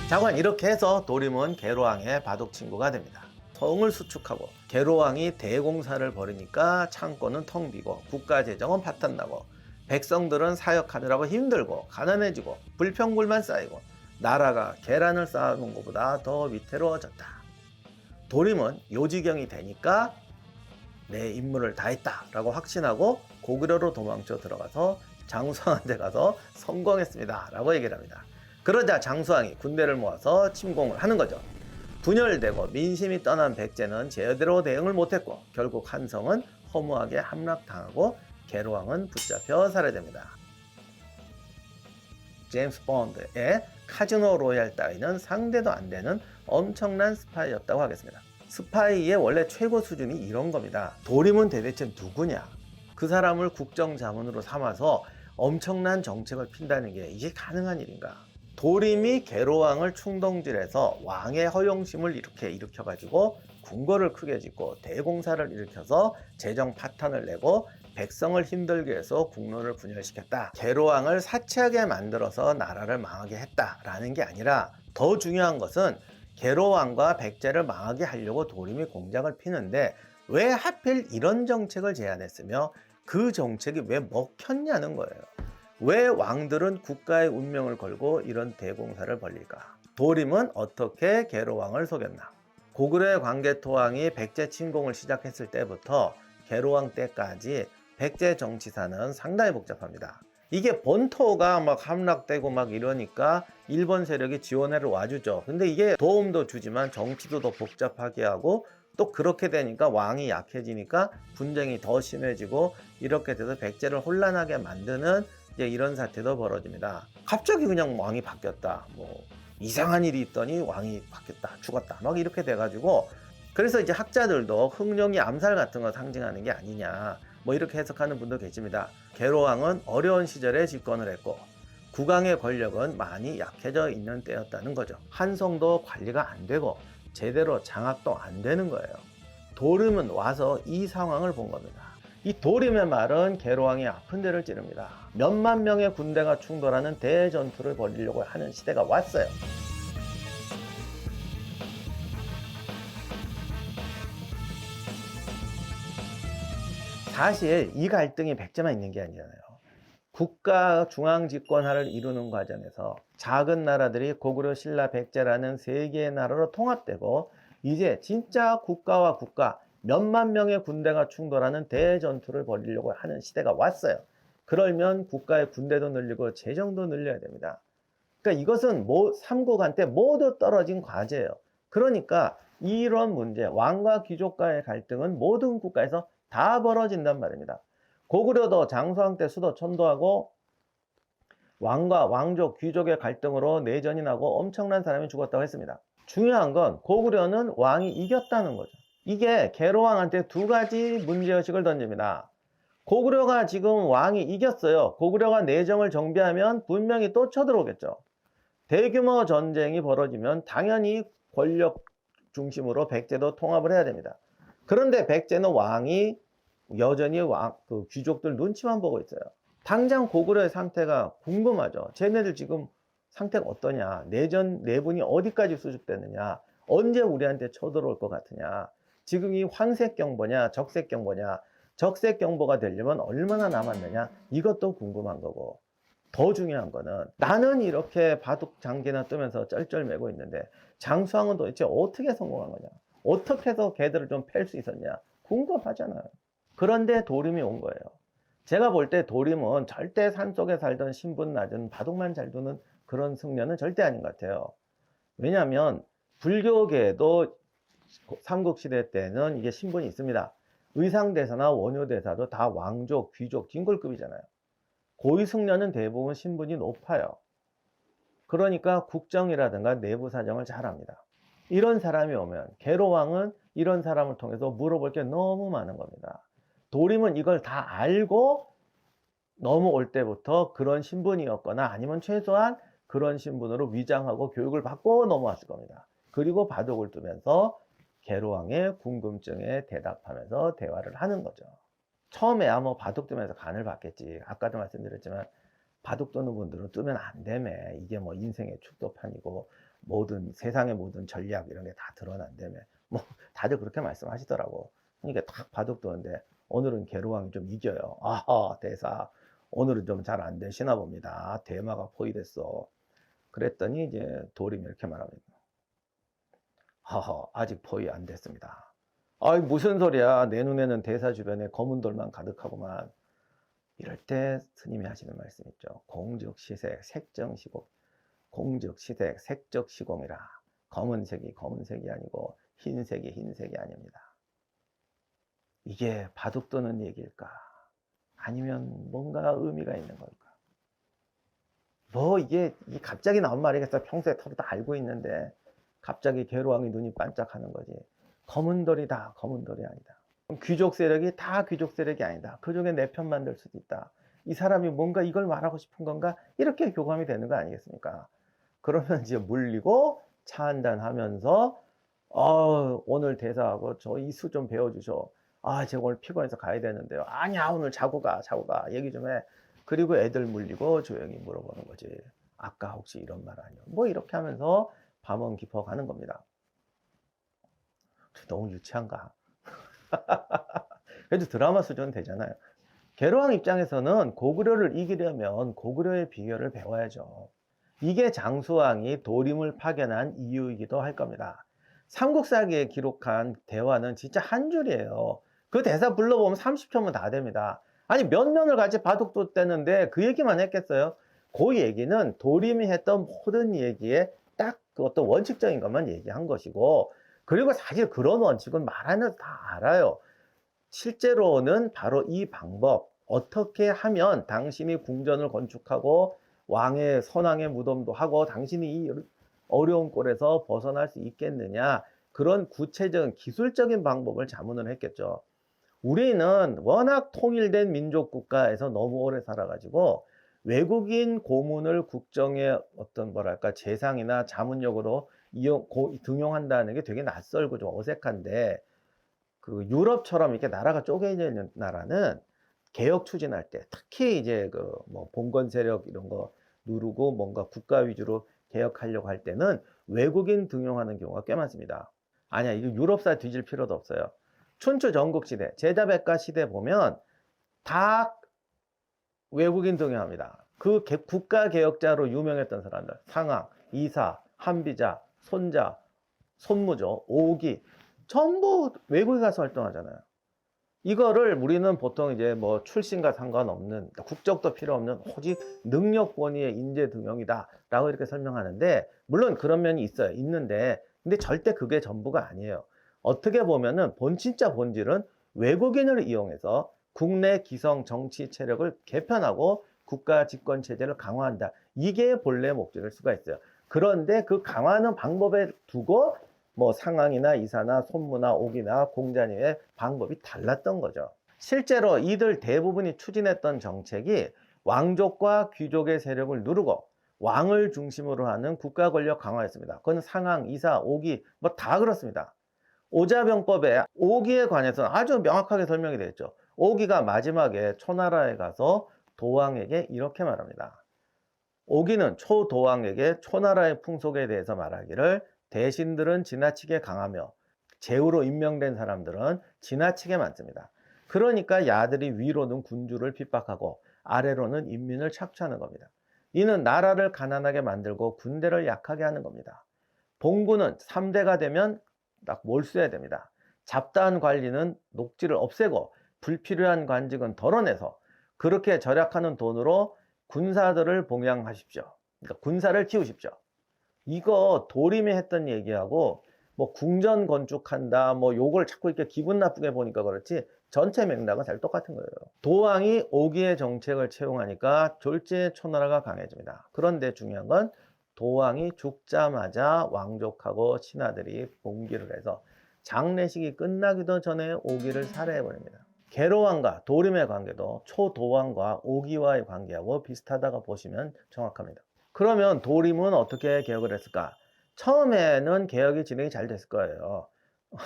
자관 이렇게 해서 도림은 계로왕의 바둑 친구가 됩니다. 성을 수축하고 계로왕이 대공사를 벌이니까 창고는 텅 비고 국가재정은 파탄나고 백성들은 사역하느라고 힘들고 가난해지고 불평불만 쌓이고 나라가 계란을 쌓아놓은 것보다 더 위태로워졌다. 도림은 요지경이 되니까 내 임무를 다했다 라고 확신하고 고구려로 도망쳐 들어가서 장수왕한테 가서 성공했습니다 라고 얘기를 합니다. 그러자 장수왕이 군대를 모아서 침공을 하는 거죠. 분열되고 민심이 떠난 백제는 제대로 대응을 못했고 결국 한성은 허무하게 함락당하고 계로왕은 붙잡혀 살해됩니다. 제임스 본드의 카지노 로얄 따위는 상대도 안 되는 엄청난 스파이였다고 하겠습니다. 스파이의 원래 최고 수준이 이런 겁니다. 도림은 대체 누구냐? 그 사람을 국정자문으로 삼아서 엄청난 정책을 핀다는 게 이게 가능한 일인가? 도림이 계로왕을 충동질해서 왕의 허용심을 일으켜가지고 궁궐을 크게 짓고 대공사를 일으켜서 재정 파탄을 내고 백성을 힘들게 해서 국론을 분열시켰다. 계로왕을 사치하게 만들어서 나라를 망하게 했다라는 게 아니라 더 중요한 것은 계로왕과 백제를 망하게 하려고 도림이 공작을 피는데 왜 하필 이런 정책을 제안했으며 그 정책이 왜 먹혔냐는 거예요. 왜 왕들은 국가의 운명을 걸고 이런 대공사를 벌릴까? 도림은 어떻게 계로왕을 속였나? 고구려의 광개토왕이 백제 침공을 시작했을 때부터 계로왕 때까지 백제 정치사는 상당히 복잡합니다. 이게 본토가 막 함락되고 막 이러니까 일본 세력이 지원해를 와주죠. 근데 이게 도움도 주지만 정치도 더 복잡하게 하고 또 그렇게 되니까 왕이 약해지니까 분쟁이 더 심해지고 이렇게 돼서 백제를 혼란하게 만드는 이제 이런 사태도 벌어집니다. 갑자기 그냥 왕이 바뀌었다. 뭐 이상한 일이 있더니 왕이 바뀌었다. 죽었다. 막 이렇게 돼가지고 그래서 이제 학자들도 흥룡이 암살 같은 거 상징하는 게 아니냐. 뭐 이렇게 해석하는 분도 계십니다. 계로왕은 어려운 시절에 집권을 했고 국왕의 권력은 많이 약해져 있는 때였다는 거죠. 한성도 관리가 안 되고 제대로 장악도 안 되는 거예요. 도림은 와서 이 상황을 본 겁니다. 이 도림의 말은 계로왕이 아픈 데를 찌릅니다. 몇만 명의 군대가 충돌하는 대전투를 벌이려고 하는 시대가 왔어요. 사실 이 갈등이 백제만 있는 게 아니잖아요. 국가 중앙집권화를 이루는 과정에서 작은 나라들이 고구려, 신라, 백제라는 세 개의 나라로 통합되고 이제 진짜 국가와 국가 몇만 명의 군대가 충돌하는 대전투를 벌이려고 하는 시대가 왔어요. 그러면 국가의 군대도 늘리고 재정도 늘려야 됩니다. 그러니까 이것은 삼국한테 모두 떨어진 과제예요. 그러니까 이런 문제, 왕과 귀족과의 갈등은 모든 국가에서 다 벌어진단 말입니다. 고구려도 장수왕 때 수도 천도하고 왕과 왕족, 귀족의 갈등으로 내전이 나고 엄청난 사람이 죽었다고 했습니다. 중요한 건 고구려는 왕이 이겼다는 거죠. 이게 계로왕한테 두 가지 문제의식을 던집니다. 고구려가 지금 왕이 이겼어요. 고구려가 내정을 정비하면 분명히 또 쳐들어오겠죠. 대규모 전쟁이 벌어지면 당연히 권력 중심으로 백제도 통합을 해야 됩니다. 그런데 백제는 왕이 여전히 귀족들 눈치만 보고 있어요. 당장 고구려의 상태가 궁금하죠. 쟤네들 지금 상태가 어떠냐, 내분이 어디까지 수습되느냐, 언제 우리한테 쳐들어올 것 같으냐, 지금 이 환색경보냐 적색경보냐, 적색경보가 되려면 얼마나 남았느냐, 이것도 궁금한 거고, 더 중요한 거는 나는 이렇게 바둑 장기나 뜨면서 쩔쩔매고 있는데 장수왕은 도대체 어떻게 성공한 거냐, 어떻게 해서 걔들을 좀 팰 수 있었냐, 궁금하잖아요. 그런데 도림이 온 거예요. 제가 볼 때 도림은 절대 산속에 살던 신분 낮은 바둑만 잘 두는 그런 승려는 절대 아닌 것 같아요. 왜냐하면 불교계에도 삼국시대 때는 이게 신분이 있습니다. 의상대사나 원효대사도 다 왕족, 귀족, 징골급이잖아요. 고위 승려는 대부분 신분이 높아요. 그러니까 국정이라든가 내부 사정을 잘 압니다. 이런 사람이 오면 계로왕은 이런 사람을 통해서 물어볼 게 너무 많은 겁니다. 도림은 이걸 다 알고 넘어올 때부터 그런 신분이었거나 아니면 최소한 그런 신분으로 위장하고 교육을 받고 넘어왔을 겁니다. 그리고 바둑을 두면서 계로왕의 궁금증에 대답하면서 대화를 하는 거죠. 처음에야 뭐 바둑 두면서 간을 봤겠지. 아까도 말씀드렸지만 바둑 두는 분들은 뜨면 안 되매. 이게 뭐 인생의 축도판이고 모든 세상의 모든 전략 이런 게 다 드러난다며. 뭐 다들 그렇게 말씀하시더라고. 그러니까 딱 바둑 두는데 오늘은 계로왕이 좀 이겨요. 아하, 대사. 오늘은 좀 잘 안 되시나 봅니다. 대마가 포위됐어. 그랬더니 이제 도림이 이렇게 말합니다. 하하, 아직 포위 안 됐습니다. 아이, 무슨 소리야. 내 눈에는 대사 주변에 검은 돌만 가득하구만. 이럴 때 스님이 하시는 말씀 있죠. 공적시색, 색정시공. 공적시색, 색적시공이라. 검은색이 검은색이 아니고 흰색이 흰색이 아닙니다. 이게 바둑 두는 얘기일까? 아니면 뭔가 의미가 있는 걸까? 뭐 이게 갑자기 나온 말이겠어. 평소에 서로 다 알고 있는데 갑자기 계로왕이 눈이 반짝하는 거지. 검은 돌이다, 검은 돌이 아니다. 귀족 세력이 다 귀족 세력이 아니다. 그 중에 내 편 만들 수도 있다. 이 사람이 뭔가 이걸 말하고 싶은 건가? 이렇게 교감이 되는 거 아니겠습니까? 그러면 이제 물리고 차 한잔 하면서 오늘 대사하고 저 이수 좀 배워주셔. 아, 제가 오늘 피곤해서 가야 되는데요. 아니야, 오늘 자고 가, 자고 가. 얘기 좀 해. 그리고 애들 물리고 조용히 물어보는 거지. 아까 혹시 이런 말 아니요? 뭐 이렇게 하면서 밤은 깊어가는 겁니다. 너무 유치한가? 그래도 드라마 수준 되잖아요. 계로왕 입장에서는 고구려를 이기려면 고구려의 비결을 배워야죠. 이게 장수왕이 도림을 파견한 이유이기도 할 겁니다. 삼국사기에 기록한 대화는 진짜 한 줄이에요. 그 대사 불러보면 30초면 다 됩니다. 아니, 몇 년을 같이 바둑 뒀대는데 그 얘기만 했겠어요? 그 얘기는 도림이 했던 모든 얘기에 딱 그 어떤 원칙적인 것만 얘기한 것이고, 그리고 사실 그런 원칙은 말하면서 다 알아요. 실제로는 바로 이 방법, 어떻게 하면 당신이 궁전을 건축하고 왕의 선왕의 무덤도 하고 당신이 이 어려운 꼴에서 벗어날 수 있겠느냐, 그런 구체적인 기술적인 방법을 자문을 했겠죠. 우리는 워낙 통일된 민족 국가에서 너무 오래 살아가지고 외국인 고문을 국정의 어떤 뭐랄까 재상이나 자문력으로 등용한다는 게 되게 낯설고 좀 어색한데, 그 유럽처럼 이렇게 나라가 쪼개져 있는 나라는 개혁 추진할 때, 특히 이제 그 뭐 봉건 세력 이런 거 누르고 뭔가 국가 위주로 개혁하려고 할 때는 외국인 등용하는 경우가 꽤 많습니다. 아니야, 이거 유럽사 뒤질 필요도 없어요. 춘추 전국 시대, 제자백가 시대 보면 다 외국인 등용합니다. 그 국가 개혁자로 유명했던 사람들, 상왕, 이사, 한비자, 손자, 손무조, 오기, 전부 외국에 가서 활동하잖아요. 이거를 우리는 보통 이제 뭐 출신과 상관없는, 국적도 필요 없는 오직 능력 권위의 인재 등용이다 라고 이렇게 설명하는데, 물론 그런 면이 있어요. 있는데, 근데 절대 그게 전부가 아니에요. 어떻게 보면은 진짜 본질은 외국인을 이용해서 국내 기성 정치 체력을 개편하고 국가 집권 체제를 강화한다. 이게 본래 목적일 수가 있어요. 그런데 그 강화하는 방법에 두고 뭐 상황이나 이사나 손무나 옥이나 공자님의 방법이 달랐던 거죠. 실제로 이들 대부분이 추진했던 정책이 왕족과 귀족의 세력을 누르고 왕을 중심으로 하는 국가 권력 강화였습니다. 그건 상황, 이사, 옥이 뭐 다 그렇습니다. 오자병법에 옥이에 관해서는 아주 명확하게 설명이 되어 있죠. 옥이가 마지막에 초나라에 가서 도왕에게 이렇게 말합니다. 옥이는 초도왕에게 초나라의 풍속에 대해서 말하기를, 대신들은 지나치게 강하며 제후로 임명된 사람들은 지나치게 많습니다. 그러니까 야들이 위로는 군주를 핍박하고 아래로는 인민을 착취하는 겁니다. 이는 나라를 가난하게 만들고 군대를 약하게 하는 겁니다. 봉군은 3대가 되면 딱 몰수해야 됩니다. 잡다한 관리는 녹지를 없애고 불필요한 관직은 덜어내서 그렇게 절약하는 돈으로 군사들을 봉양하십시오. 그러니까 군사를 키우십시오. 이거 도림이 했던 얘기하고 뭐 궁전 건축한다 뭐 요걸 자꾸 이렇게 기분 나쁘게 보니까 그렇지 전체 맥락은 잘 똑같은 거예요. 도왕이 오기의 정책을 채용하니까 졸지의 초나라가 강해집니다. 그런데 중요한 건 도왕이 죽자마자 왕족하고 신하들이 봉기를 해서 장례식이 끝나기도 전에 오기를 살해해버립니다. 계로왕과 도림의 관계도 초도왕과 오기와의 관계하고 비슷하다고 보시면 정확합니다. 그러면 도림은 어떻게 개혁을 했을까? 처음에는 개혁이 진행이 잘 됐을 거예요.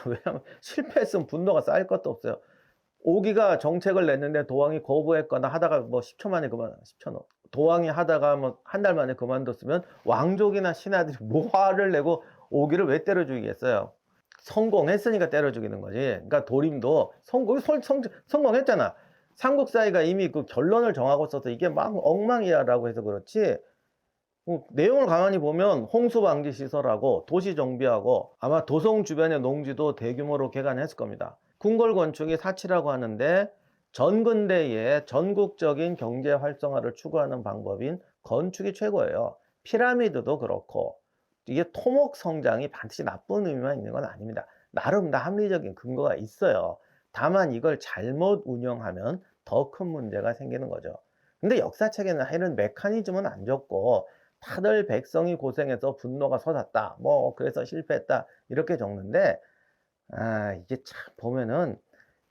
왜냐하면 실패했으면 분노가 쌓일 것도 없어요. 오기가 정책을 냈는데 도왕이 거부했거나 하다가 뭐 10초 만에 그만, 10초 도왕이 하다가 뭐 한 달 만에 그만뒀으면 왕족이나 신하들이 뭐 화를 내고 오기를 왜 때려 죽이겠어요? 성공했으니까 때려 죽이는 거지. 그러니까 도림도 성공했잖아. 삼국사이가 이미 그 결론을 정하고 있어서 이게 막 엉망이야라고 해서 그렇지. 내용을 가만히 보면 홍수 방지 시설하고 도시 정비하고 아마 도성 주변의 농지도 대규모로 개간했을 겁니다. 궁궐 건축이 사치라고 하는데 전근대의 전국적인 경제 활성화를 추구하는 방법인 건축이 최고예요. 피라미드도 그렇고 이게 토목 성장이 반드시 나쁜 의미만 있는 건 아닙니다. 나름 다 합리적인 근거가 있어요. 다만 이걸 잘못 운영하면 더 큰 문제가 생기는 거죠. 근데 역사책에는 이런 메커니즘은 안 적고 다들 백성이 고생해서 분노가 솟았다. 뭐 그래서 실패했다. 이렇게 적는데 이게 참 보면은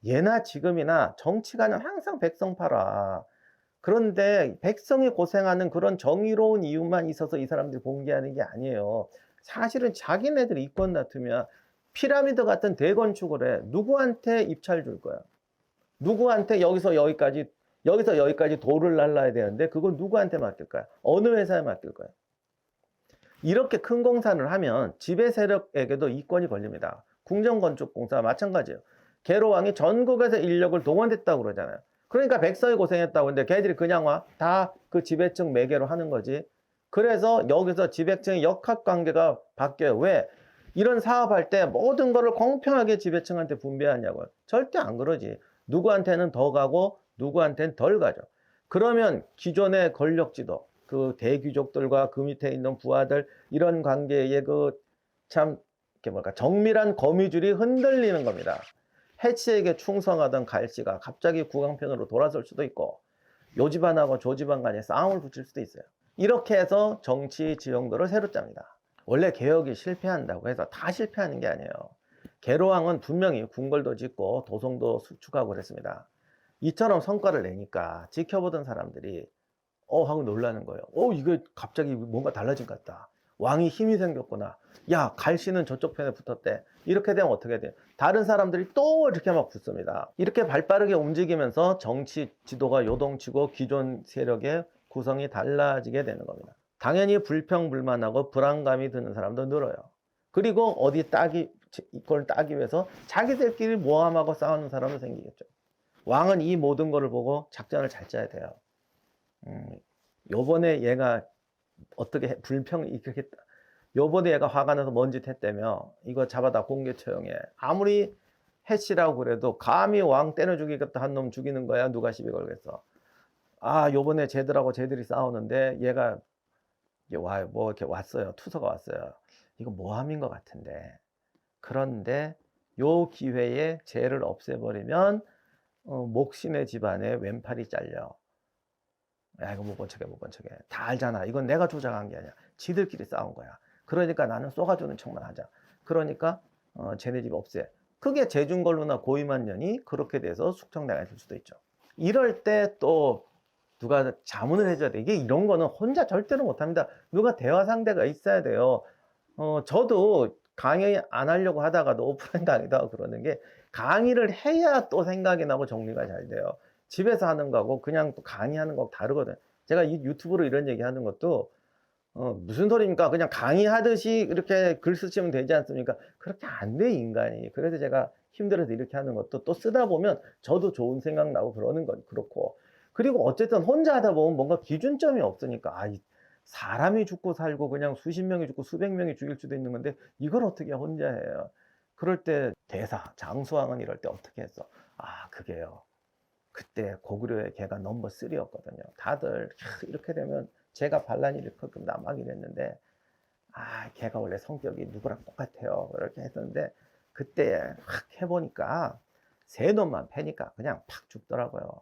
예나 지금이나 정치가는 항상 백성 팔아. 그런데 백성이 고생하는 그런 정의로운 이유만 있어서 이 사람들이 봉기하는 게 아니에요. 사실은 자기네들이 이권 다투면 피라미드 같은 대건축을 해. 누구한테 입찰 줄 거야? 누구한테 여기서 여기까지 돌을 날라야 되는데 그건 누구한테 맡길까요? 어느 회사에 맡길까요? 이렇게 큰 공사를 하면 지배 세력에게도 이권이 걸립니다. 궁정건축공사 마찬가지예요. 계로왕이 전국에서 인력을 동원했다고 그러잖아요. 그러니까 백성이 고생했다고 근데 걔들이 그냥 와? 다 그 지배층 매개로 하는 거지. 그래서 여기서 지배층의 역학관계가 바뀌어요. 왜? 이런 사업할 때 모든 거를 공평하게 지배층한테 분배하냐고요. 절대 안 그러지. 누구한테는 더 가고 누구한테는 덜 가죠. 그러면 기존의 권력지도 그 대귀족들과 그 밑에 있는 부하들 이런 관계에 참 정밀한 거미줄이 흔들리는 겁니다. 해치에게 충성하던 갈씨가 갑자기 구강편으로 돌아설 수도 있고 요 집안하고 저 집안 간에 싸움을 붙일 수도 있어요. 이렇게 해서 정치 지형도를 새로 짭니다. 원래 개혁이 실패한다고 해서 다 실패하는 게 아니에요. 계로왕은 분명히 궁궐도 짓고 도성도 수축하고 그랬습니다. 이처럼 성과를 내니까 지켜보던 사람들이 하고 놀라는 거예요. 이거 갑자기 뭔가 달라진 것 같다. 왕이 힘이 생겼구나. 야, 갈씨는 저쪽 편에 붙었대. 이렇게 되면 어떻게 돼요? 다른 사람들이 또 이렇게 막 붙습니다. 이렇게 발빠르게 움직이면서 정치 지도가 요동치고 기존 세력의 구성이 달라지게 되는 겁니다. 당연히 불평불만하고 불안감이 드는 사람도 늘어요. 그리고 이걸 따기 위해서 자기들끼리 모함하고 싸우는 사람도 생기겠죠. 왕은 이 모든 거를 보고 작전을 잘 짜야 돼요. 요번에 얘가 어떻게 이렇게 요번에 얘가 화가 나서 뭔 짓 했다며 이거 잡아다 공개 처형해. 아무리 해치라고 그래도 감히 왕 때려 죽이겠다 한 놈 죽이는 거야. 누가 시비 걸겠어. 요번에 쟤들이 싸우는데 얘가 뭐 이렇게 왔어요. 투서가 왔어요. 이거 모함인 것 같은데. 그런데 요 기회에 쟤를 없애버리면 목신의 집안에 왼팔이 잘려. 야, 이거 못 본 척해. 다 알잖아. 이건 내가 조작한 게 아니야. 지들끼리 싸운 거야. 그러니까 나는 쏘가주는 척만 하자. 그러니까 쟤네 집 없애. 그게 제중걸로나 고위만년이 그렇게 돼서 숙청당했을 수도 있죠. 이럴 때 또 누가 자문을 해줘야 돼. 이게 이런 거는 혼자 절대로 못합니다. 누가 대화 상대가 있어야 돼요. 저도 강의 안 하려고 하다가도 오프라인 강의도 하고 그러는 게 강의를 해야 또 생각이 나고 정리가 잘 돼요. 집에서 하는 거하고 그냥 또 강의하는 거하고 다르거든. 제가 이 유튜브로 이런 얘기 하는 것도 무슨 소리입니까? 그냥 강의하듯이 이렇게 글 쓰시면 되지 않습니까? 그렇게 안 돼, 인간이. 그래서 제가 힘들어서 이렇게 하는 것도 또 쓰다 보면 저도 좋은 생각 나고 그러는 건 그렇고. 그리고 어쨌든 혼자 하다 보면 뭔가 기준점이 없으니까 사람이 죽고 살고 그냥 수십 명이 죽고 수백 명이 죽일 수도 있는 건데 이걸 어떻게 혼자 해요? 그럴 때 대사, 장수왕은 이럴 때 어떻게 했어? 그게요. 그때 고구려의 걔가 넘버 3였거든요. 다들 이렇게 되면 제가 반란이 일으켰금 막 이랬는데 걔가 원래 성격이 누구랑 똑같아요. 그렇게 했었는데 그때 확 해보니까 세 놈만 패니까 그냥 팍 죽더라고요.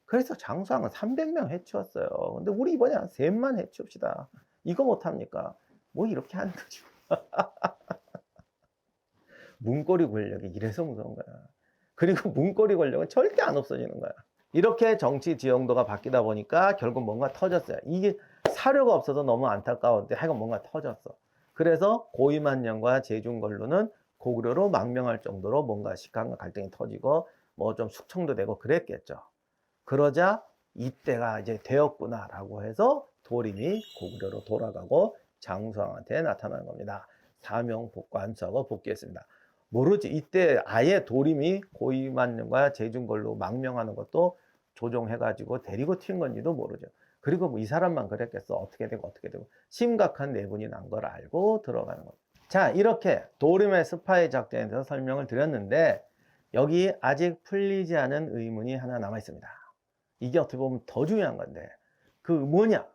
그래서 장수왕은 300명 해치웠어요. 근데 우리 이번에 한 셋만 해치웁시다. 이거 못합니까? 뭐 이렇게 하는 거지. 문고리 권력이 이래서 무서운 거야. 그리고 문고리 권력은 절대 안 없어지는 거야. 이렇게 정치 지형도가 바뀌다 보니까 결국 뭔가 터졌어요. 이게 사료가 없어서 너무 안타까운데 하여간 뭔가 터졌어. 그래서 고위만년과 제중걸로는 고구려로 망명할 정도로 뭔가 식감과 갈등이 터지고 뭐 좀 숙청도 되고 그랬겠죠. 그러자 이때가 이제 되었구나라고 해서 도림이 고구려로 돌아가고 장수왕한테 나타나는 겁니다. 사명복관수하고 복귀했습니다. 모르지. 이때 아예 도림이 고이만년과 제중걸로 망명하는 것도 조종해가지고 데리고 튄 건지도 모르죠. 그리고 뭐 이 사람만 그랬겠어. 어떻게 되고 어떻게 되고 심각한 내분이 난 걸 알고 들어가는 겁니다. 자, 이렇게 도림의 스파이 작전에 대해서 설명을 드렸는데 여기 아직 풀리지 않은 의문이 하나 남아 있습니다. 이게 어떻게 보면 더 중요한 건데 그 뭐냐?